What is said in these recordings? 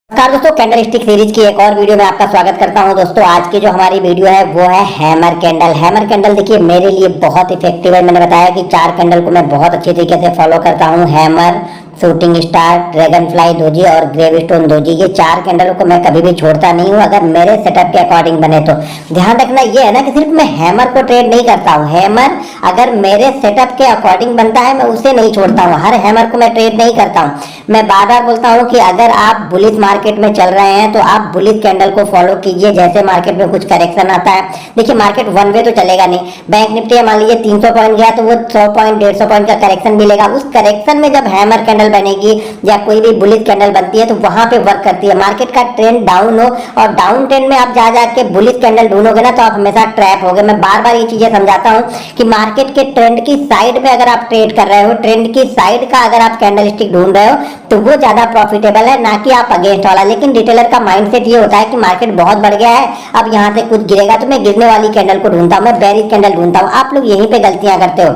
नमस्कार दोस्तों, candle stick series की एक और वीडियो में आपका स्वागत करता हूं। दोस्तों आज की जो हमारी वीडियो है वो है हैमर कैंडल। हैमर कैंडल देखिए मेरे लिए बहुत इफेक्टिव है। मैंने बताया कि 4 कैंडल को मैं बहुत अच्छी तरीके से फॉलो करता हूं। Hammer, shooting star, dragon fly doji और ग्रेवस्टोन दोजी, ये 4 कैंडलों को मैं कभी भी छोड़ता नहीं हूं अगर मेरे सेटअप के अकॉर्डिंग बने तो। ध्यान रखना ये है ना कि सिर्फ मैं हैमर को ट्रेड नहीं करता हूं। हैमर अगर मेरे सेटअप के अकॉर्डिंग बनता है मैं उसे नहीं छोड़ता हूं। हर हैमर को मैं ट्रेड नहीं करता हूं। मैं बार बार बोलता हूं कि अगर आप बुलिश मार्केट में चल रहे हैं तो आप बुलिश कैंडल को फॉलो कीजिए। जैसे मार्केट में कुछ करेक्शन आता है, देखिए मार्केट वन वे तो चलेगा नहीं। बैंक निफ्टी मान लीजिए 300 पॉइंट गया तो वो 100 पॉइंट 150 पॉइंट का करेक्शन मिलेगा। उस करेक्शन में जब हैमर कैंडल बनेगी या कोई भी बुलिश कैंडल बनती है तो वहां पे वर्क करती है। मार्केट का ट्रेंड डाउन हो और डाउन ट्रेंड में आप जा जाके बुलिश कैंडल ढूंढोगे ना तो आप हमेशा ट्रैप होगे। मैं बार बार ये चीजें समझाता हूं कि मार्केट के ट्रेंड की साइड में अगर आप ट्रेड कर रहे हो, ट्रेंड की साइड का अगर आप कैंडल स्टिक ढूंढ रहे हो तो वो ज्यादा प्रॉफिटेबल है, ना कि आप अगेंस्ट वाला। लेकिन रिटेलर का माइंडसेट ये होता है कि मार्केट बहुत बढ़ गया है, अब यहाँ से कुछ गिरेगा तो मैं गिरने वाली कैंडल को ढूंढता हूँ, मैं बेरिश कैंडल ढूंढता हूँ। आप लोग यहीं पे गलतियां करते हो।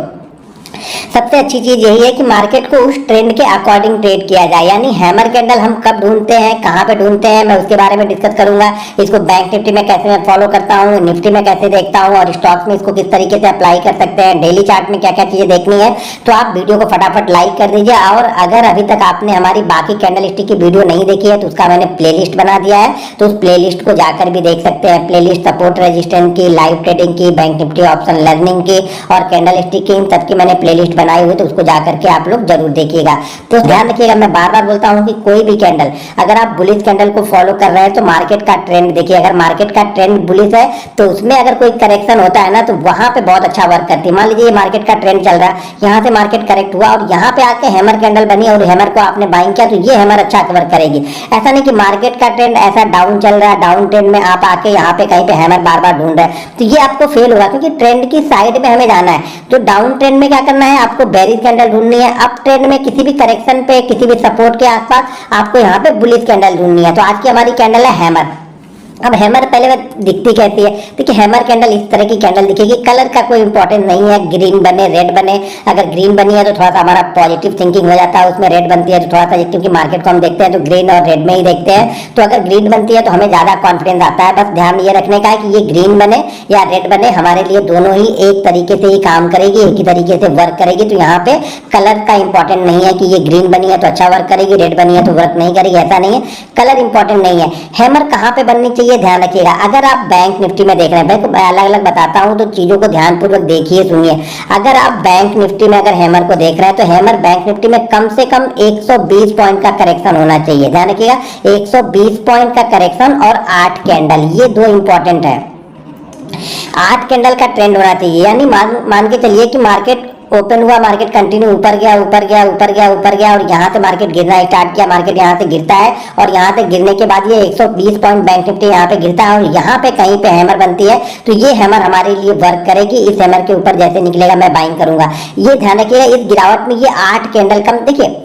सबसे अच्छी चीज यही है कि मार्केट को उस ट्रेंड के अकॉर्डिंग ट्रेड किया जाए। यानी हैमर कैंडल हम कब ढूंढते हैं, कहां पे ढूंढते हैं, मैं उसके बारे में डिस्कस करूंगा। इसको बैंक निफ्टी में कैसे मैं फॉलो करता हूं, निफ्टी में कैसे देखता हूं और स्टॉक्स में इसको किस तरीके से अप्लाई कर सकते हैं, डेली चार्ट में क्या क्या चीजें देखनी है। तो आप वीडियो को फटाफट लाइक कर दीजिए। और अगर अभी तक आपने हमारी बाकी कैंडल स्टिक की वीडियो नहीं देखी है तो उसका मैंने प्लेलिस्ट बना दिया है, तो उस प्लेलिस्ट को जाकर भी देख सकते हैं। प्लेलिस्ट सपोर्ट रेजिस्टेंस की, लाइव ट्रेडिंग की, बैंक निफ्टी ऑप्शन लर्निंग की और कैंडल स्टिक की, इन सबकी मैंने प्लेलिस्ट बनाई हुई, तो उसको जाकर के आप लोग जरूर देखिएगा। तो ध्यान रखिएगा, मैं बार बार बोलता हूं कि कोई भी कैंडल अगर आप बुलिश कैंडल को फॉलो कर रहे हैं तो मार्केट का ट्रेंड देखिए। अगर मार्केट का ट्रेंड बुलिश है तो उसमें अगर कोई करेक्शन होता है ना तो वहां पे बहुत अच्छा वर्क करती है। मान लीजिए ये मार्केट का ट्रेंड चल रहा है, यहाँ से मार्केट करेक्ट हुआ और यहाँ पे आके हैमर कैंडल बनी और हैमर को आपने बाइंग किया तो ये हैमर अच्छा वर्क करेगी। ऐसा नहीं कि मार्केट का ट्रेंड ऐसा डाउन चल रहा है, डाउन ट्रेंड में आप आके यहाँ पे कहीं पे हैमर बार बार ढूंढ रहे हैं तो ये आपको फेल होगा, क्योंकि ट्रेंड की साइड में हमें जाना है। तो डाउन ट्रेंड में क्या करना है, आपको बेरिश कैंडल ढूंढनी है। अप ट्रेंड में किसी भी करेक्शन पे, किसी भी सपोर्ट के आसपास आपको यहाँ पे बुलिश कैंडल ढूंढनी है। तो आज की हमारी कैंडल है हैमर। अब हैमर पहले दिखती कैसी है, देखिए हैमर कैंडल इस तरह की कैंडल दिखेगी। कलर का कोई इंपॉर्टेंस नहीं है, ग्रीन बने रेड बने। अगर ग्रीन बनी है तो थोड़ा सा हमारा पॉजिटिव थिंकिंग हो जाता है, उसमें रेड बनती है तो थोड़ा सा, क्योंकि मार्केट को हम देखते हैं तो ग्रीन और रेड में ही देखते हैं, तो अगर ग्रीन बनती है तो हमें ज्यादा कॉन्फिडेंस आता है। बस ध्यान ये रखने का है कि ये ग्रीन बने या रेड बने, हमारे लिए दोनों ही एक तरीके से ही काम करेगी, एक ही तरीके से वर्क करेगी। तो यहाँ पे कलर का इंपॉर्टेंट नहीं है कि ये ग्रीन बनी है तो अच्छा वर्क करेगी, रेड बनी है तो वर्क नहीं करेगी, ऐसा नहीं है। कलर इंपॉर्टेंट नहीं है। हैमर कहाँ पे बननी चाहिए ध्यान रखिएगा। अगर आप बैंक निफ्टी में देख रहे हैं, मैं अलग अलग बताता हूं तो चीजों को ध्यानपूर्वक देखिए, सुनिए। अगर आप बैंक निफ्टी में अगर हैमर को देख रहे हैं तो हैमर बैंक निफ्टी में कम से कम 120 पॉइंट का करेक्शन होना चाहिए। ध्यान रखिएगा, 120 पॉइंट का करेक्शन और 8 कैंडल, ये दो इंपॉर्टेंट है। 8 कैंडल का ट्रेंड होना चाहिए। यानी मान के चलिए कि मार्केट ओपन हुआ, मार्केट कंटिन्यू ऊपर गया ऊपर गया ऊपर गया ऊपर गया और यहाँ से मार्केट गिरना स्टार्ट किया, मार्केट यहाँ से गिरता है और यहाँ से गिरने के बाद ये 120 पॉइंट बैंक निफ्टी यहाँ पे गिरता है और यहाँ पे कहीं पे हैमर बनती है तो ये हैमर हमारे लिए वर्क करेगी। इस हैमर के ऊपर जैसे निकलेगा मैं बाइंग करूंगा। ये ध्यान रखिएगा, इस गिरावट में ये 8 कैंडल कम, देखिए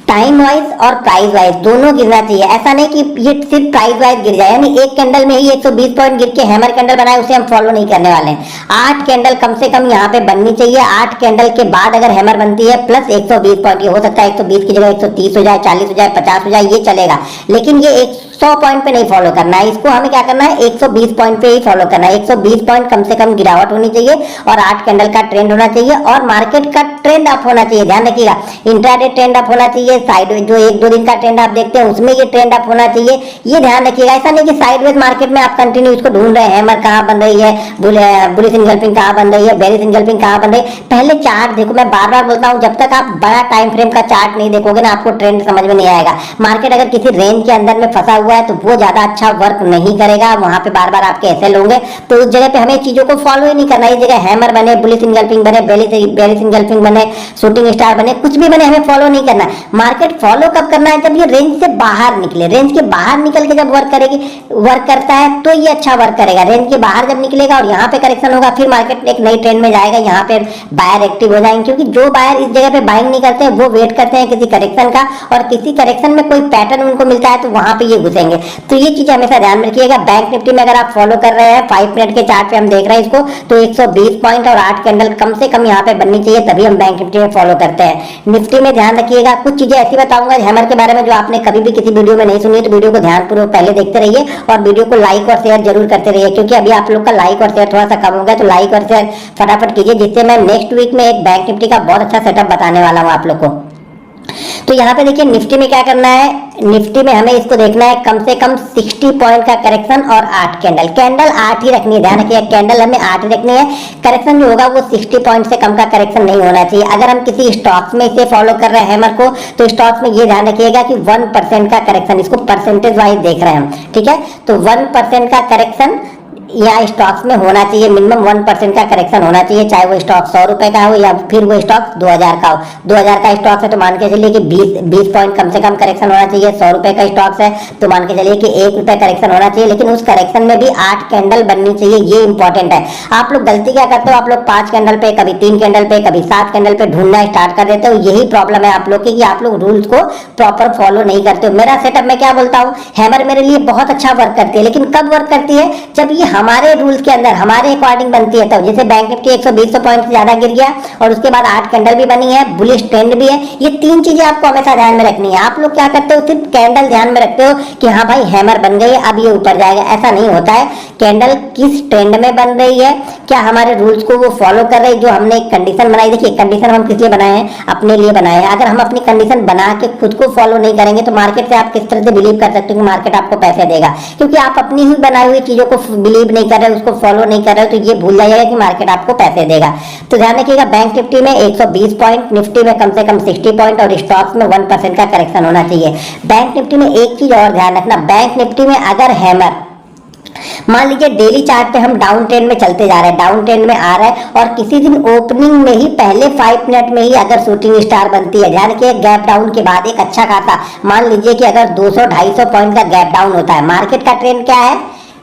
टाइम वाइज और प्राइस वाइज दोनों गिरना चाहिए। ऐसा नहीं कि ये सिर्फ प्राइस वाइज गिर जाए, यानी एक कैंडल में ही 120 पॉइंट गिर के हैमर कैंडल बनाए उसे हम फॉलो नहीं करने वाले हैं। 8 कैंडल कम से कम यहाँ पे बननी चाहिए। 8 कैंडल के बाद अगर हैमर बनती है प्लस 120 पॉइंट, ये हो सकता है 120 की जगह 130 हो जाए, 40 हो जाए, 50 हो जाए, ये चलेगा। लेकिन ये 100 पॉइंट पे नहीं फॉलो करना है, इसको हमें क्या करना है 120 पॉइंट पे ही फॉलो करना है। 120 पॉइंट कम से कम गिरावट होनी चाहिए और 8 कैंडल का ट्रेंड होना चाहिए और मार्केट का ट्रेंड अप होना चाहिए। ध्यान रखिएगा, इंट्राडे ट्रेंड अप होना चाहिए, साइड जो 1-2 दिन का ट्रेंड आप देखते हैं उसमें ये ट्रेंड अप होना चाहिए। ये ध्यान रखिएगा। ऐसा नहीं कि साइडवेज मार्केट में आप कंटिन्यू इसको ढूंढ रहे हैं, हैमर कहाँ बन रही है, बुलिश इंगल्फिंग कहाँ बन रही है, बेरिश इंगल्फिंग कहाँ बन रही है। पहले चार्ट देखो। मैं बार बार बोलता हूँ जब तक आप बड़ा टाइम फ्रेम का चार्ट नहीं देखोगे ना आपको ट्रेंड समझ में नहीं आएगा। मार्केट अगर किसी रेंज के अंदर में फंसा हुआ है तो वो ज्यादा अच्छा वर्क नहीं करेगा, वहां पे बार बार आपके एसएल होंगे। तो उस जगह पे हमें चीजों को फॉलो ही नहीं करना। इस जगह हैमर बने, बुलिश इंगल्फिंग बने, बेरिश इंगल्फिंग बने, शूटिंग स्टार बने, कुछ भी बने, हमें फॉलो नहीं करना। मार्केट फॉलो कब करना है, जब ये रेंज से बाहर निकले। रेंज के बाहर निकल के जब वर्क करता है तो ये अच्छा वर्क करेगा। रेंज के बाहर जब निकलेगा और यहाँ पे करेक्शन होगा फिर मार्केट एक नई ट्रेंड में जाएगा, यहाँ पे बायर एक्टिव हो जाएंगे। क्योंकि जो बायर इस जगह पे बाइंग नहीं करते हैं वो वेट करते हैं किसी करेक्शन का, और किसी करेक्शन में कोई पैटर्न उनको मिलता है तो वहां पे ये घुस घुसेंगे। तो ये चीजें हमेशा ध्यान में रखिएगा। बैंक निफ्टी में अगर आप फॉलो कर रहे हैं 5 मिनट के चार्ट पे हम देख रहे हैं इसको, तो 120 पॉइंट और 8 कैंडल कम से कम यहाँ पे बननी चाहिए, तभी हम बैंक निफ्टी में फॉलो करते हैं। निफ्टी में ध्यान रखिएगा, कुछ चीजें ऐसी बताऊंगा हैमर के बारे में जो आपने कभी भी किसी वीडियो में नहीं सुनी, तो वीडियो को ध्यानपूर्वक पहले देखते रहिए और वीडियो को लाइक और शेयर जरूर करते रहिए, क्योंकि अभी आप लोग का लाइक और शेयर थोड़ा सा कम हो गया, तो लाइक और शेयर फटाफट कीजिए, जिससे मैं नेक्स्ट वीक में एक बैंक निफ्टी का बहुत अच्छा सेटअप बताने वाला हूँ आप लोग को। तो यहाँ पे देखिए निफ्टी में क्या करना है, निफ्टी में हमें इसको देखना है कम से कम 60 पॉइंट का करेक्शन और 8 कैंडल, कैंडल 8 ही रखनी है, ध्यान रखिए कैंडल हमें 8 ही रखनी है। करेक्शन जो होगा वो 60 पॉइंट से कम का करेक्शन नहीं होना चाहिए। अगर हम किसी स्टॉक्स में इसे फॉलो कर रहे हैं हैमर को, तो स्टॉक्स में ये ध्यान रखिएगा कि 1% का करेक्शन, इसको परसेंटेज वाइज देख रहे हैं हम, ठीक है। तो 1% का करेक्शन या स्टॉक्स में होना चाहिए, मिनिमम 1% का करेक्शन होना चाहिए, चाहे वो स्टॉक 100 रुपए का हो या फिर वो स्टॉक 2000 का हो। 2000 का स्टॉक है तो मान के चलिए कि 20 पॉइंट कम से कम करेक्शन होना चाहिए। 100 रुपए का स्टॉक है तो मान के चलिए कि 1 रुपए करेक्शन होना चाहिए, लेकिन उस करेक्शन में भी 8 कैंडल बननी चाहिए, ये इंपॉर्टेंट है। आप लोग गलती क्या करते हो, आप लोग 5 कैंडल पे, कभी 3 कैंडल पे, कभी 7 कैंडल पे ढूंढना स्टार्ट कर देते हो। यही प्रॉब्लम है आप लोग की कि आप लोग रूल्स को प्रॉपर फॉलो नहीं करते हो। मेरा सेटअप में क्या बोलता हूँ, हैमर मेरे लिए बहुत अच्छा वर्क करती है, लेकिन कब वर्क करती है, जब ये हमारे रूल्स के अंदर हमारे अकॉर्डिंग बनती है। तब जैसे बैंक निफ्टी 120 पॉइंट से ज्यादा गिर गया और उसके बाद 8 कैंडल भी बनी है, बुलिश ट्रेंड भी है, ये 3 चीजें आपको हमेशा ध्यान में रखनी है। आप लोग क्या करते हो, सिर्फ कैंडल ध्यान में रखते हो कि हाँ भाई हैमर बन गई है, अब ये ऊपर जाएगा, ऐसा नहीं होता है। कैंडल किस ट्रेंड में बन रही है, क्या हमारे रूल्स को वो फॉलो कर रही है, जो हमने एक कंडीशन बनाई। देखिए कंडीशन हम किस लिए बनाए हैं, अपने लिए बनाए हैं। अगर हम अपनी कंडीशन बना के खुद को फॉलो नहीं करेंगे तो मार्केट से आप किस तरह से बिलीव कर सकते हो कि मार्केट आपको पैसे देगा, क्योंकि आप अपनी ही बनाई हुई चीजों को बिलीव नहीं कर रहे, उसको फॉलो नहीं कर रहे हो, तो ये भूल जाइएगा कि मार्केट आपको पैसे देगा। तो ध्यान रखिएगा बैंक निफ्टी में 120 पॉइंट, निफ्टी में कम से कम 60 पॉइंट और स्टॉक्स में 1% का करेक्शन होना चाहिए। बैंक निफ्टी में एक चीज और ध्यान रखना, बैंक निफ्टी में अगर हैमर मान लीजिए डेली चार्ट पे हम डाउन ट्रेंड में चलते जा रहे हैं, डाउन ट्रेंड में आ रहा है और किसी दिन ओपनिंग में ही पहले 5 मिनट में ही अगर शूटिंग स्टार बनती है, ध्यान रखिए गैप डाउन के बाद एक अच्छा खासा, मान लीजिए कि अगर 200-250 पॉइंट का गैप डाउन होता है, मार्केट का ट्रेंड क्या है,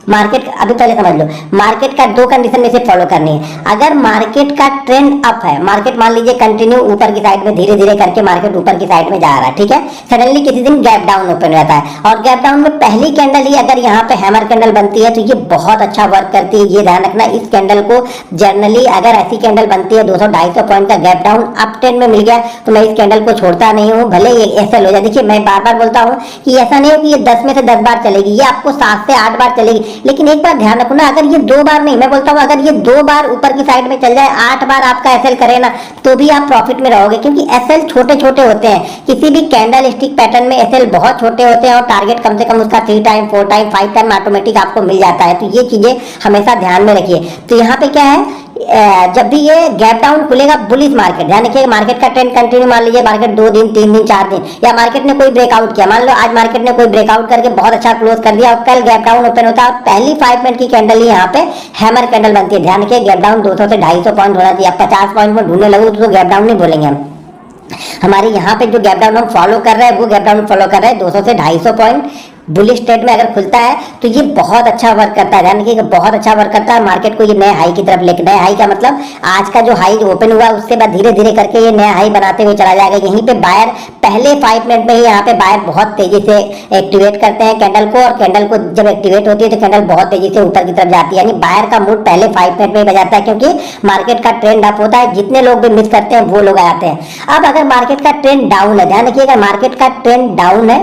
मार्केट अभी पहले समझ लो, मार्केट का 2 कंडीशन में से फॉलो करनी है। अगर मार्केट का ट्रेंड अप है, मार्केट मान लीजिए कंटिन्यू ऊपर की साइड में धीरे धीरे करके मार्केट ऊपर की साइड में जा रहा है, ठीक है, सडनली किसी दिन गैप डाउन ओपन रहता है और गैप डाउन में पहली कैंडल ही अगर यहाँ पे हैमर कैंडल बनती है तो ये बहुत अच्छा वर्क करती है। ये ध्यान रखना, इस कैंडल को जनरली अगर ऐसी कैंडल बनती है 200-250 पॉइंट का गैप डाउन अप ट्रेंड में मिल गया तो मैं इस कैंडल को छोड़ता नहीं हूँ, भले ये एसएल हो जाए। देखिए मैं बार बार बोलता हूँ कि ऐसा नहीं है कि ये 10 में से 10 बार चलेगी, ये आपको 7 से 8 बार चलेगी, लेकिन एक बार ध्यान रखो ना, अगर ये 2 बार नहीं, मैं बोलता हूँ अगर ये 2 बार ऊपर की साइड में चल जाए, 8 बार आपका एसएल करे ना, तो भी आप प्रॉफिट में रहोगे, क्योंकि एसएल छोटे छोटे होते हैं। किसी भी कैंडल स्टिक पैटर्न में एसएल बहुत छोटे होते हैं और टारगेट कम से कम उसका 3 टाइम 4 टाइम 5 टाइम ऑटोमेटिक आपको मिल जाता है। तो ये चीजें हमेशा ध्यान में रखिए। तो यहाँ पे क्या है, जब भी ये गैप डाउन खुलेगा बुलिश मार्केट, ध्यान रखिए मार्केट का ट्रेंड कंटिन्यू, मान लीजिए मार्केट 2 दिन 3 दिन 4 दिन, या मार्केट ने कोई ब्रेकआउट किया, मान लो आज मार्केट ने कोई ब्रेकआउट करके बहुत अच्छा क्लोज कर दिया और कल गैप डाउन ओपन होता है और पहली 5 मिनट की कैंडल ही यहाँ पे हैमर कैंडल बनती है। ध्यान रखिए गैप डाउन 200 से 250 पॉइंट होना चाहिए। 50 पॉइंट में ढूंढने लगो तो गैप डाउन नहीं बोलेंगे हम। हमारे यहाँ पे जो गैप डाउन हम फॉलो कर रहे हैं वो गैप डाउन फॉलो कर रहे हैं 200 से 250 पॉइंट बुलिश ट्रेंड में अगर खुलता है तो ये बहुत अच्छा वर्क करता है। ध्यान रखिए बहुत अच्छा वर्क करता है, मार्केट को ये नए हाई की तरफ लेकर, नए हाई का मतलब आज का जो हाई ओपन हुआ उसके बाद धीरे धीरे करके ये नया हाई बनाते हुए चला जाएगा। यहीं पे बायर पहले 5 मिनट में ही यहाँ पे बायर बहुत तेजी से एक्टिवेट करते हैं कैंडल को, और कैंडल को जब एक्टिवेट होती है तो कैंडल बहुत तेजी से ऊपर की तरफ जाती है, यानी बायर का मूड पहले 5 मिनट में ही बजाता है, क्योंकि मार्केट का ट्रेंड अप होता है, जितने लोग भी मिस करते हैं वो लोग आते हैं। अब अगर मार्केट का ट्रेंड डाउन है, ध्यान रखिएगा मार्केट का ट्रेंड डाउन है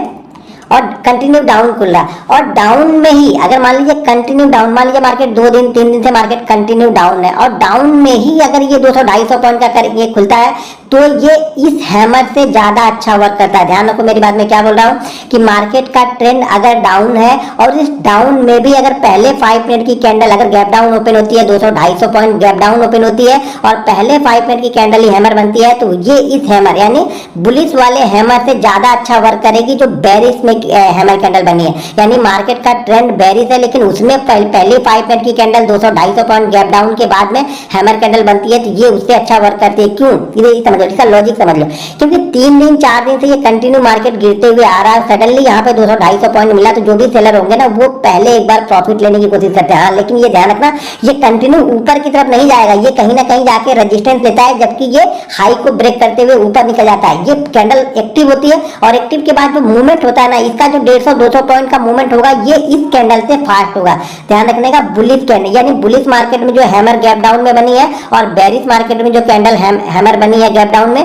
और कंटिन्यू डाउन खुल रहा है, और डाउन में ही अगर मान लीजिए कंटिन्यू डाउन, मान लीजिए मार्केट 2 दिन 3 दिन से मार्केट कंटिन्यू डाउन है और डाउन में ही अगर ये 200-250 पॉइंट का ये खुलता है तो ये इस हैमर से ज्यादा अच्छा वर्क करता है। ध्यान रखो मेरी बात में क्या बोल रहा हूँ कि मार्केट का ट्रेंड अगर डाउन है और इस डाउन में भी अगर पहले 5 मिनट की कैंडल अगर गैप डाउन ओपन होती है, 200-250 पॉइंट गैप डाउन ओपन होती है और पहले 5 मिनट की कैंडल ही हैमर बनती है, तो ये इस हैमर यानी बुलिश वाले हैमर से ज्यादा अच्छा वर्क करेगी जो बेरिश में हैमर कैंडल बनी है। यानी मार्केट का ट्रेंड बेरिश है लेकिन उसमें पहले 5 मिनट की कैंडल 200-250 पॉइंट गैप डाउन के बाद में हैमर कैंडल बनती है, तो ये उससे अच्छा वर्क करती है। क्यों, ये समझ समझ लो, इसका लॉजिक समझ लो, क्योंकि 3 दिन 4 दिन से ये कंटिन्यू मार्केट गिरते हुए आ रहा है, सडनली यहाँ पे 200-250 पॉइंट मिला, तो जो भी सेलर होंगे ना वो पहले एक बार प्रॉफिट लेने की कोशिश करते हैं। हाँ, लेकिन ये ध्यान रखना, ये कंटिन्यू ऊपर की तरफ नहीं जाएगा, ये कहीं ना कहीं जाके रेजिस्टेंस लेता है, जबकि ये हाई को ब्रेक करते हुए ऊपर निकल जाता है। ये कैंडल एक्टिव होती है और एक्टिव के बाद जो मूवमेंट होता है ना, इसका जो 150-200 पॉइंट का मूवमेंट होगा ये इस कैंडल से फास्ट होगा। ध्यान रखने का, बुलिश कैंडल यानी बुलिश मार्केट में जो हैमर गैप डाउन में बनी है और बेरिश मार्केट में जो कैंडल हैमर बनी है गैप डाउन में,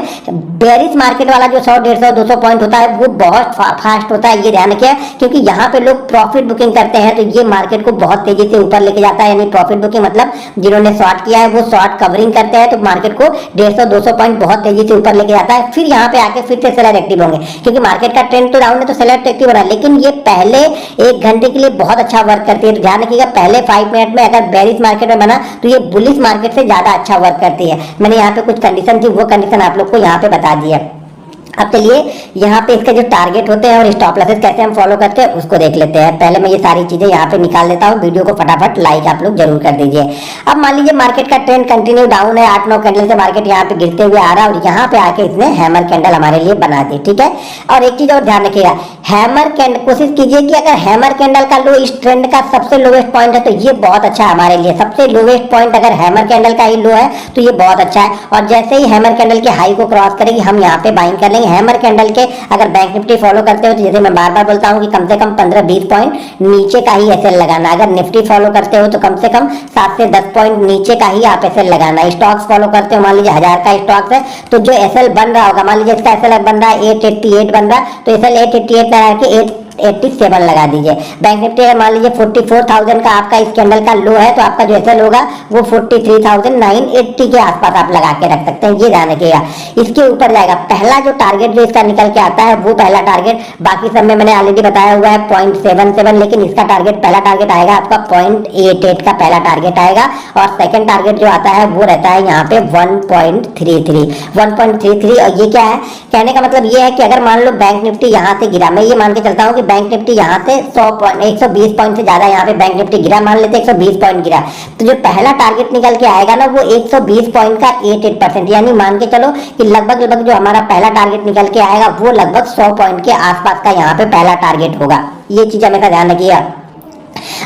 बेरिश मार्केट वाला जो 100-150-200 पॉइंट होता है वो बहुत फास्ट होता है। ये ध्यान रखिए, क्योंकि यहाँ पे लोग प्रॉफिट बुकिंग करते हैं, तो ये मार्केट को बहुत तेजी से ऊपर लेके जाता है। यानी प्रॉफिट बुकिंग मतलब जिन्होंने शॉर्ट किया है वो शॉर्ट कवरिंग करते हैं, तो मार्केट को 150-200 पॉइंट बहुत तेजी से ऊपर लेके जाता है। फिर यहाँ पे आके फिर से सेलर एक्टिव होंगे, क्योंकि मार्केट का ट्रेंड तो डाउन है, तो सेलर तो एक्टिव हो रहा है, लेकिन ये पहले 1 घंटे के लिए बहुत अच्छा वर्क करती है। तो ध्यान रखिएगा, पहले 5 मिनट में अगर बेरिश मार्केट में बना तो ये बुलिश मार्केट से ज्यादा अच्छा वर्क करती है। मैंने यहाँ पे कुछ कंडीशन थी, वो कंडीशन आप लोग को यहाँ पे बता दी है। अब चलिए यहाँ पे इसके जो टारगेट होते हैं और स्टॉप लॉसेस कैसे हम फॉलो करते हैं उसको देख लेते हैं। पहले मैं ये सारी चीजें यहाँ पे निकाल देता हूँ, वीडियो को फटाफट लाइक आप लोग जरूर कर दीजिए। अब मान लीजिए मार्केट का ट्रेंड कंटिन्यू डाउन है, 8-9 कैंडल से मार्केट यहाँ पे गिरते हुए आ रहा है और यहाँ पे आके इसने हैमर कैंडल हमारे लिए बना दी, ठीक है। और एक चीज और ध्यान रखिएगा, हैमर कैंडल कोशिश कीजिए कि अगर हैमर कैंडल का लो इस ट्रेंड का सबसे लोवेस्ट पॉइंट है तो ये बहुत अच्छा है हमारे लिए। सबसे लोवेस्ट पॉइंट अगर हैमर कैंडल का ही लो है तो ये बहुत अच्छा है, और जैसे ही हैमर कैंडल के हाई को क्रॉस करेगी हम यहाँ पे बाइंग कर लेंगे। हैमर कैंडल के अगर बैंक निफ्टी फॉलो करते हो तो जैसे मैं बार बार बोलता हूँ कि कम से कम 15-20 पॉइंट नीचे का ही एसएल लगाना। अगर निफ्टी फॉलो करते हो तो कम से कम 7 से 10 पॉइंट नीचे का ही आप एसएल लगाना। स्टॉक्स फॉलो करते हो, मान लीजिए 1000 का स्टॉक्स है तो जो एसएल बन रहा होगा, मान लीजिए इसका एसएल बन रहा है 888 बन रहा है, तो एसएल 888 लगा के 887 लगा दीजिए। बैंक निफ्टी अगर मान लीजिए 44,000 का आपका इस कैंडल का लो है तो आपका जो एसएल होगा वो 43,980 के आसपास आप लगा के रख सकते हैं। ये ध्यान रखिएगा, इसके ऊपर जाएगा। पहला जो टारगेट जो इसका निकल के आता है वो पहला टारगेट, बाकी सब में मैंने ऑलरेडी बताया हुआ है 0.77, लेकिन इसका टारगेट पहला टारगेट आएगा आपका 0.88 का पहला टारगेट आएगा, और सेकंड टारगेट जो आता है वो रहता है यहाँ पे 1.33। और ये क्या है, कहने का मतलब ये है कि अगर मान लो बैंक निफ्टी यहाँ से गिरा, मैं ये मान के चलता हूँ कि बैंक निफ्टी यहाँ से 120 पॉइंट से ज्यादा यहाँ पे बैंक निफ्टी गिरा, मान लेते 120 पॉइंट गिरा, तो जो पहला टारगेट निकल के आएगा ना वो 120 पॉइंट का 88%, यानी मान के चलो कि लगभग जो हमारा पहला टारगेट निकल के आएगा वो लगभग 100 पॉइंट के आसपास का यहाँ पे पहला टारगेट होगा। ये चीज हमेशा ध्यान रखिएगा।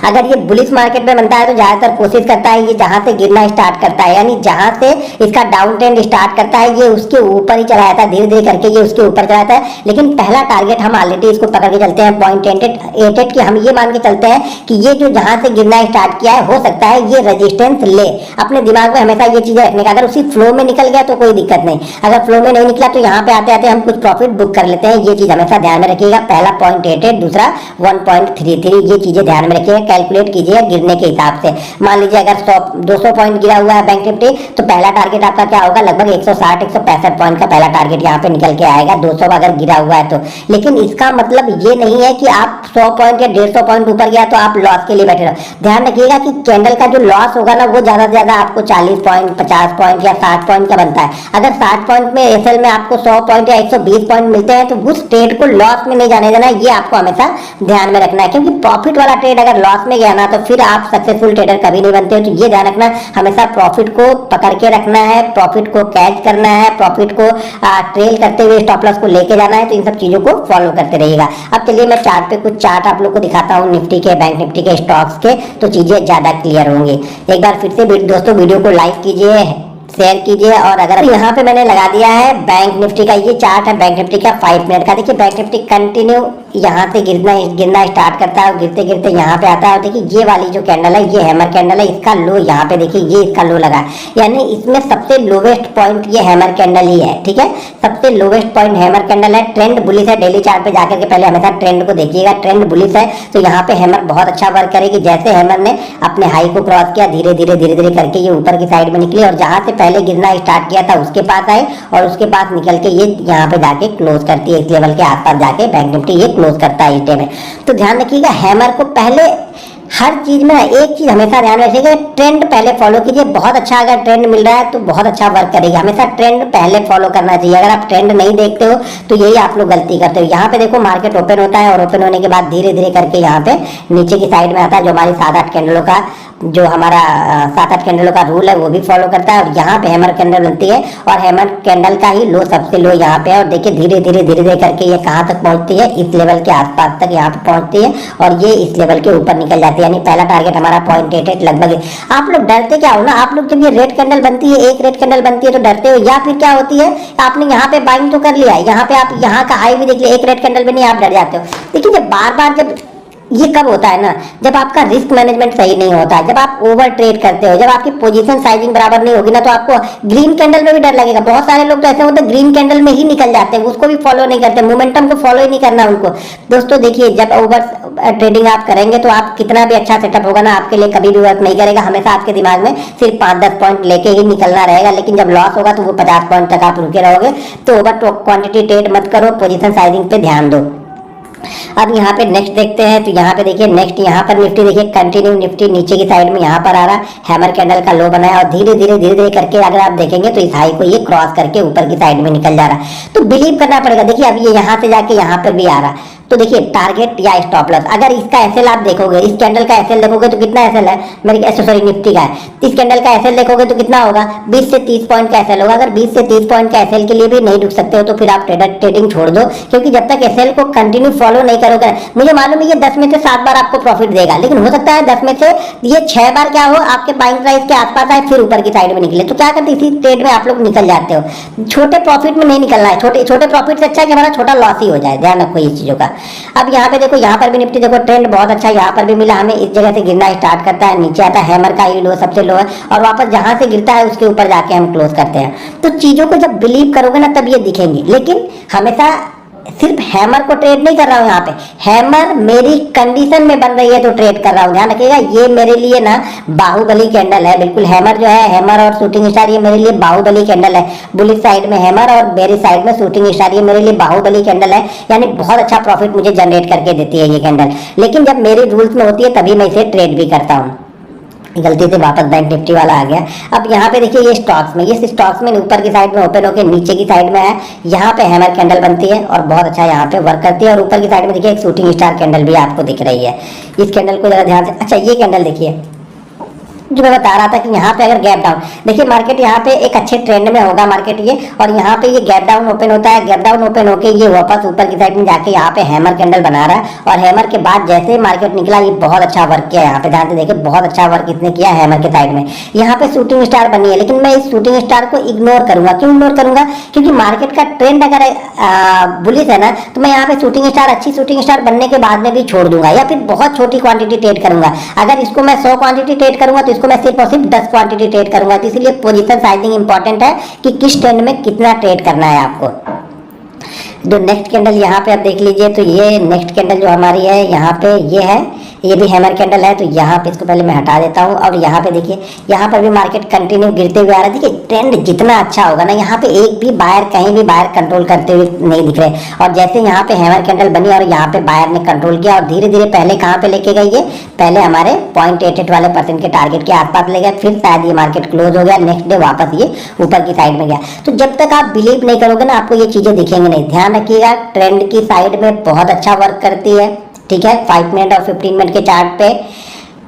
अगर ये बुलिश मार्केट में बनता है तो ज्यादातर कोशिश करता है ये जहां से गिरना स्टार्ट करता है, यानी जहां से इसका डाउन ट्रेंड स्टार्ट करता है ये उसके ऊपर ही चला जाता है, धीरे धीरे करके ये उसके ऊपर चला जाता है। लेकिन पहला टारगेट हम ऑलरेडी इसको पकड़ के चलते हैं 0.88 की, हम ये मान के चलते हैं कि ये जो जहां से गिरना स्टार्ट किया है हो सकता है ये रेजिस्टेंस ले। अपने दिमाग में हमेशा ये चीजें रखने का, अगर उसी फ्लो में निकल गया तो कोई दिक्कत नहीं, अगर फ्लो में नहीं निकला तो यहाँ पे आते आते हम कुछ प्रॉफिट बुक कर लेते हैं। ये चीज हमेशा ध्यान में रखिएगा, पहला 0.88, दूसरा 1.33, ये चीजें ध्यान में रखिएगा। कैलकुलेट कीजिए गिरने के हिसाब से। मान लीजिए अगर 200 पॉइंट गिरा हुआ है बैंक निफ्टी तो पहला टारगेट आपका क्या होगा, लगभग 160-165 पॉइंट का पहला टारगेट यहाँ पे निकल के आएगा 200 अगर गिरा हुआ है तो। लेकिन इसका मतलब ये नहीं है कि आप 100 पॉइंट या 150 पॉइंट ऊपर गया तो आप लॉस के लिए बैठे रहो। ध्यान रखिएगा कि कैंडल का जो लॉस होगा ना वो ज्यादा से ज्यादा आपको 40 पॉइंट, 50 पॉइंट या 60 पॉइंट का बनता है। अगर 60 पॉइंट में एसएल में आपको 100 पॉइंट या 120 पॉइंट मिलते हैं तो उस ट्रेड को लॉस में नहीं जाने देना, ये आपको हमेशा ध्यान में रखना है, क्योंकि प्रॉफिट वाला ट्रेड अगर लॉस में गया ना तो फिर आप सक्सेसफुल ट्रेडर कभी नहीं बनते हो। तो ये ध्यान रखना, हमेशा प्रॉफिट को पकड़ के रखना है, प्रॉफिट को कैच करना है, प्रॉफिट को ट्रेल करते हुए स्टॉप लॉस को लेके जाना है। तो इन सब चीजों को फॉलो करते रहिएगा। अब चलिए मैं चार्ट पे कुछ चार्ट आप लोग को दिखाता हूँ निफ्टी के, बैंक निफ्टी के, स्टॉक्स के, तो चीजें ज्यादा क्लियर होंगी। एक बार फिर से दोस्तों वीडियो को लाइक कीजिए, शेयर कीजिए। और अगर यहाँ पे मैंने लगा दिया है बैंक निफ्टी का, ये चार्ट है बैंक निफ्टी का 5 मिनट का। देखिए बैंक निफ्टी कंटिन्यू यहाँ से गिरना स्टार्ट करता है और गिरते गिरते यहाँ पे आता है। देखिए ये वाली जो कैंडल है ये हैमर कैंडल है, इसका लो यहाँ पे देखिए ये इसका लो लगा, यानी इसमें सबसे लोवेस्ट पॉइंट ये हैमर कैंडल ही है, ठीक है। सबसे लोवेस्ट पॉइंट हैमर कैंडल है। ट्रेंड बुलिश है, डेली चार्ट पे जाकर के पहले हमेशा ट्रेंड को देखिएगा। ट्रेंड बुलिश है तो यहाँ पे हैमर बहुत अच्छा वर्क करेगी। जैसे हैमर ने अपने हाई को क्रॉस किया, धीरे धीरे करके ये ऊपर की साइड में निकली और जहां से पहले गिरना स्टार्ट किया था उसके पास आए और उसके पास निकल के ये यहाँ पे जाके क्लोज करती है, इस लेवल के आसपास जाके बैंक निफ्टी ये क्लोज करता है इस डे में। तो ध्यान रखिएगा, हैमर को पहले हर चीज में एक चीज हमेशा ध्यान रखिएगा, ट्रेंड पहले फॉलो कीजिए। बहुत अच्छा अगर ट्रेंड मिल रहा है तो बहुत अच्छा वर्क करेगा। हमेशा ट्रेंड पहले फॉलो करना चाहिए। अगर आप ट्रेंड नहीं देखते हो तो यही आप लोग गलती करते हो। यहाँ पे देखो मार्केट ओपन होता है और ओपन होने के बाद धीरे धीरे करके यहाँ पे नीचे की साइड में आता है, जो हमारी 7-8 कैंडलों का जो हमारा 7-8 कैंडलों का रूल है वो भी फॉलो करता है। और यहाँ पे हैमर कैंडल बनती है और हैमर कैंडल का ही लो सबसे लो यहाँ पे है। और देखिए धीरे धीरे करके ये कहाँ तक पहुंचती है, इस लेवल के आसपास तक यहाँ पे पहुंचती है और ये इस लेवल के ऊपर निकल जाती है। यानी पहला टारगेट हमारा 0.88 लगभग। आप लोग डरते क्या हो ना, आप लोग जब ये रेड कैंडल बनती है, एक रेड कैंडल बनती है तो डरते हो, या फिर क्या होती है आपने यहाँ पे बाइंग तो कर लिया है, यहाँ पे आप यहाँ का हाई भी देख लिया, एक रेड कैंडल भी नहीं, आप डर जाते हो। देखिए जब बार बार जब ये कब होता है ना, जब आपका रिस्क मैनेजमेंट सही नहीं होता है, जब आप ओवर ट्रेड करते हो, जब आपकी पोजीशन साइजिंग बराबर नहीं होगी ना, तो आपको ग्रीन कैंडल में भी डर लगेगा। बहुत सारे लोग तो ऐसे होते हैं ग्रीन कैंडल में ही निकल जाते हैं, उसको भी फॉलो नहीं करते, मोमेंटम को फॉलो ही नहीं करना उनको। दोस्तों देखिए जब ओवर ट्रेडिंग आप करेंगे तो आप कितना भी अच्छा सेटअप होगा ना, आपके लिए कभी भी वर्क नहीं करेगा। हमेशा आपके दिमाग में सिर्फ 5-10 पॉइंट लेके ही निकलना रहेगा, लेकिन जब लॉस होगा तो वो 50 पॉइंट तक आप रुके रहोगे। तो ओवर क्वांटिटी ट्रेड मत करो, पोजीशन साइजिंग पे ध्यान दो। अब यहाँ पे नेक्स्ट देखते हैं, तो यहाँ पे देखिए नेक्स्ट यहाँ पर निफ्टी देखिए कंटिन्यू निफ्टी नीचे की साइड में यहाँ पर आ रहा है, हैमर कैंडल का लो बनाया और धीरे धीरे करके अगर आप देखेंगे तो इस हाई को ये क्रॉस करके ऊपर की साइड में निकल जा रहा है। तो बिलीव करना पड़ेगा। देखिए अब ये यहाँ से जाके यहाँ पर भी आ रहा है, तो देखिए टारगेट या स्टॉप लॉस, अगर इसका एसएल आप देखोगे, इस कैंडल का एसएल देखोगे तो कितना एसएल है मेरी, सॉरी निफ्टी का है, इस कैंडल का एसएल देखोगे तो कितना होगा, 20 से 30 पॉइंट का एसएल होगा। अगर 20 से 30 पॉइंट का एसएल के लिए भी नहीं रुक सकते हो तो फिर आप ट्रेडिंग छोड़ दो, क्योंकि जब तक एसएल को कंटिन्यू फॉलो नहीं करोगे, मुझे मालूम है ये 10 में से 7 बार आपको प्रॉफिट देगा, लेकिन हो सकता है 10 में से ये 6 बार क्या हो आपके बाइंग प्राइस के आसपास आए फिर ऊपर की साइड में निकले, तो क्या करते इसी ट्रेड में आप लोग निकल जाते हो। छोटे प्रॉफिट में नहीं निकलना है, छोटे प्रॉफिट से अच्छा है कि हमारा छोटा लॉस ही हो जाए, ध्यान रखो इस चीजों का। अब यहाँ पे देखो, यहाँ पर भी निफ्टी देखो ट्रेंड बहुत अच्छा यहाँ पर भी मिला हमें, इस जगह से गिरना स्टार्ट करता है, नीचे आता है, हैमर का ही लो सबसे लो है और वापस जहां से गिरता है उसके ऊपर जाके हम क्लोज करते हैं। तो चीजों को जब बिलीव करोगे ना तब ये दिखेंगी, लेकिन हमेशा सिर्फ हैमर को ट्रेड नहीं कर रहा हूँ, यहाँ पे हैमर मेरी कंडीशन में बन रही है तो ट्रेड कर रहा हूँ। ध्यान रखिएगा ये मेरे लिए ना बाहुबली कैंडल है, बिल्कुल हैमर जो है, हैमर और शूटिंग स्टार ये मेरे लिए बाहुबली कैंडल है। बुलिश साइड में हैमर और बेरिश साइड में शूटिंग स्टार ये मेरे लिए बाहुबली कैंडल है, यानी बहुत अच्छा प्रॉफिट मुझे जनरेट करके देती है ये कैंडल। लेकिन जब मेरे रूल्स में होती है तभी मैं इसे ट्रेड भी करता हूँ। गलती से वापस बैंक निफ्टी वाला आ गया। अब यहाँ पे देखिए ये स्टॉक्स में, ये स्टॉक्स में ऊपर की साइड में ओपन होकर नीचे की साइड में है, यहाँ पे हैमर कैंडल बनती है और बहुत अच्छा यहाँ पे वर्क करती है। और ऊपर की साइड में देखिए एक शूटिंग स्टार कैंडल भी आपको दिख रही है। इस कैंडल को जरा ध्यान से, अच्छा ये कैंडल देखिए जो मैं बता रहा था कि यहाँ पे अगर गैप डाउन, देखिए मार्केट यहाँ पे एक अच्छे ट्रेंड में होगा मार्केट ये, और यहाँ पे ये गैप डाउन ओपन होता है, गैप डाउन ओपन होके ये वापस ऊपर की साइड में जाके यहाँ पे हैमर कैंडल बना रहा है। और हैमर के बाद जैसे मार्केट निकला ये बहुत अच्छा वर्क किया, यहाँ पे ध्यान से देखिए बहुत अच्छा वर्क इसने किया हैमर के साइड में। यहाँ पे शूटिंग स्टार बनी है, लेकिन मैं इस शूटिंग स्टार को इग्नोर करूंगा। क्यों इग्नोर करूंगा, क्योंकि मार्केट का ट्रेंड अगर बुलिश है ना तो मैं यहाँ पे शूटिंग स्टार, अच्छी शूटिंग स्टार बनने के बाद में भी छोड़ दूंगा, या फिर बहुत छोटी क्वांटिटी ट्रेड करूंगा। अगर इसको मैं 100 क्वांटिटी ट्रेड करूंगा तो इसको मैं सिर्फ और सिर्फ 10 क्वांटिटी ट्रेड करूंगा। तो इसलिए पोजीशन साइजिंग इंपॉर्टेंट है कि किस ट्रेंड में कितना ट्रेड करना है आपको। जो नेक्स्ट कैंडल यहाँ पे आप देख लीजिए, तो ये नेक्स्ट कैंडल जो हमारी है यहाँ पे ये है, ये भी हैमर कैंडल है। तो यहाँ पे इसको पहले मैं हटा देता हूँ और यहाँ पे देखिए यहाँ पर भी मार्केट कंटिन्यू गिरते हुए आ रहा है। देखिए ट्रेंड जितना अच्छा होगा ना, यहाँ पे एक भी बायर कहीं भी बायर कंट्रोल करते हुए नहीं दिख रहे। और जैसे यहाँ पे हैमर कैंडल बनी और यहाँ पे बायर ने कंट्रोल किया और धीरे धीरे पहले कहाँ पे लेके गई, ये पहले हमारे 0.88 वाले % के टारगेट के आसपास ले गया, फिर शायद ये मार्केट क्लोज हो गया, नेक्स्ट डे वापस ये ऊपर की साइड में गया। तो जब तक आप बिलीव नहीं करोगे ना आपको ये चीजें दिखेंगी नहीं। ध्यान रखिएगा ट्रेंड की साइड में बहुत अच्छा वर्क करती है, ठीक है। 5 मिनट और 15 मिनट के चार्ट पे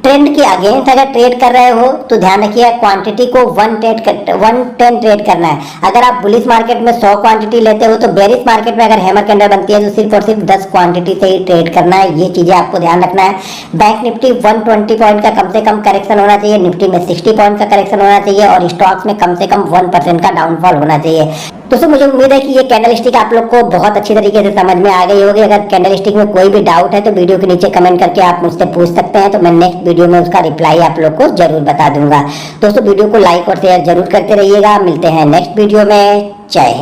ट्रेंड के अगेंस्ट अगर ट्रेड कर रहे हो तो ध्यान रखिए क्वांटिटी को 110 ट्रेड करना है। अगर आप बुलिश मार्केट में 100 क्वांटिटी लेते हो तो बेरिश मार्केट में अगर हैमर कैंडल बनती है तो सिर्फ और सिर्फ 10 क्वांटिटी से ही ट्रेड करना है। ये चीजें आपको ध्यान रखना है। बैंक निफ्टी 120 पॉइंट का कम से कम करेक्शन होना चाहिए, निफ्टी में 60 पॉइंट का करेक्शन होना चाहिए और स्टॉक्स में कम से कम 1% का डाउनफॉल होना चाहिए। दोस्तों मुझे उम्मीद है कि ये कैंडल स्टिक आप लोग को बहुत अच्छी तरीके से समझ में आ गई होगी। अगर कैंडल स्टिक में कोई भी डाउट है तो वीडियो के नीचे कमेंट करके आप मुझसे पूछ सकते हैं, तो मैं नेक्स्ट वीडियो में उसका रिप्लाई आप लोग को जरूर बता दूंगा। दोस्तों वीडियो को लाइक और शेयर जरूर करते रहिएगा। मिलते हैं नेक्स्ट वीडियो में। जय हिंद।